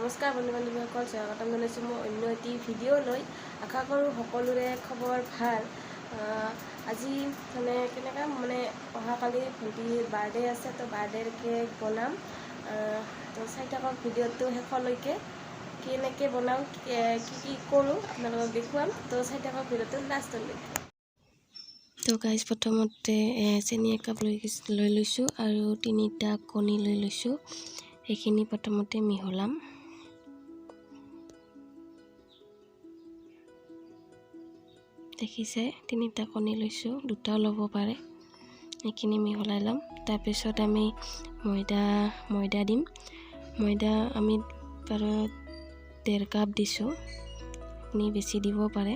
নমস্কাৰ বন্ধু-বান্ধৱীসকল, স্বাগতম জনাইছোঁ মই অন্য এটি ভিডিঅ'লৈ। আশা কৰোঁ সকলোৰে খবৰ ভাল। আজি মানে কেনেকৈ অহাকালি ভণ্টিৰ বাৰ্থডে আছে, তো বাৰ্থডেৰ কেক বনাম। তো চাই থাকক ভিডিঅ'টো শেষলৈকে, কেনেকৈ বনাওঁ, কি কৰোঁ আপোনালোকক দেখুৱাম। তো চাই থাকক ভিডিঅ'টো লাষ্টলৈকে। তো গাইজ, প্ৰথমতে চেনি একাপ লৈ লৈছোঁ আৰু 3টা কণী লৈ লৈছোঁ। সেইখিনি প্ৰথমতে মিহলাম। দেখিছে 3টা কণী লৈছোঁ, 2টাও ল'ব পাৰে। এইখিনি মিহলাই ল'ম। তাৰপিছত আমি ময়দা দিম। ময়দা আমি বাৰু 1.5 কাপ দিছোঁ, আপুনি বেছি দিব পাৰে।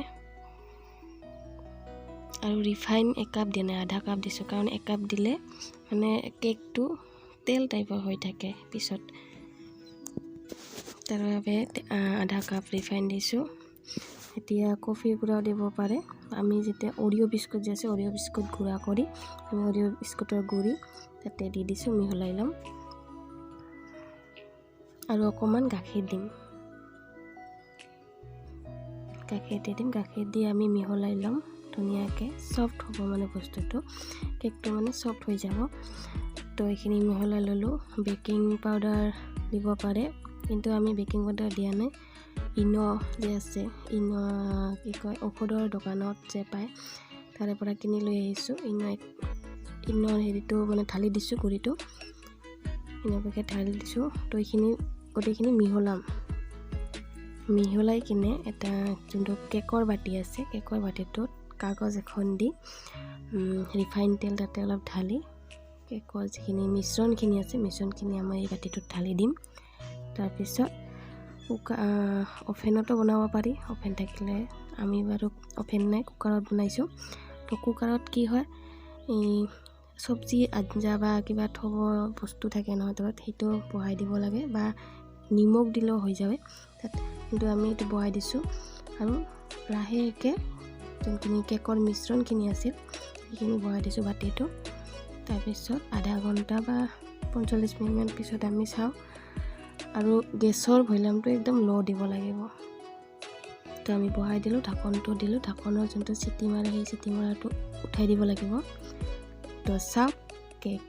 আৰু ৰিফাইন 1 কাপ দিয়া নাই, আধা কাপ দিছোঁ, কাৰণ 1 কাপ দিলে মানে কেকটো তেল টাইপৰ হৈ থাকে পিছত, তাৰ বাবে আধা কাপ ৰিফাইন দিছোঁ। এতিয়া কফিৰ গুড়াও দিব পাৰে। আমি যেতিয়া অৰিঅ' বিস্কুট যে আছে, অৰিঅ' বিস্কুট গুড়া কৰি আমি অৰিঅ' বিস্কুটৰ গুড়ি তাতে দি দিছোঁ, মিহলাই ল'ম। আৰু অকণমান গাখীৰ দিম, গাখীৰ দি আমি মিহলাই ল'ম ধুনীয়াকৈ। চফ্ট হ'ব মানে বস্তুটো, কেকটো মানে চফ্ট হৈ যাব। তো এইখিনি মিহলাই ল'লোঁ। বেকিং পাউডাৰ দিব পাৰে, কিন্তু আমি বেকিং পাউডাৰ দিয়া নাই। ইনো যে আছে, কি কয়, ঔষধৰ দোকানত যে পায়, তাৰে পৰা কিনি লৈ আহিছোঁ। ইনোৰ হেৰিটো মানে ঢালি দিছোঁ, গুড়িটো এনেকুৱাকৈ ঢালি দিছোঁ। তো এইখিনি গোটেইখিনি মিহলাই কিনে এটা যোনটো কেকৰ বাতি আছে, কেকৰ বাতিটোত কাগজ এখন দি ৰিফাইন তেল তাতে অলপ ঢালি কেকৰ যিখিনি মিশ্ৰণখিনি আছে, মিশ্ৰণখিনি আমাৰ এই বাতিটোত ঢালি দিম। তাৰপিছত অ'ভেনতো বনাব পাৰি, অ'ভেন থাকিলে। আমি বাৰু অ'ভেন নাই, কুকাৰত বনাইছোঁ। তো কুকাৰত কি হয়, এই চব্জি আঞ্জা বা কিবা থ'ব বস্তু থাকে নহয়, তাত সেইটো বহাই দিব লাগে, বা নিমখ দিলেও হৈ যায় তাত। কিন্তু আমি এইটো বহাই দিছোঁ আৰু লাহেকৈ যোনখিনি কেকৰ মিশ্ৰণখিনি আছিল সেইখিনি বহাই দিছোঁ বাতিটো। তাৰপিছত আধা ঘণ্টা বা 45 মিনিটমান পিছত আমি চাওঁ, আৰু গেছৰ ভলিউমটো একদম ল' দিব লাগিব। তো আমি বহাই দিলোঁ, ঢাকনটো দিলোঁ। ঢাকনৰ যোনটো চিটি মাৰে, সেই চিটি মৰাটো উঠাই দিব লাগিব। তো চাওক, কেক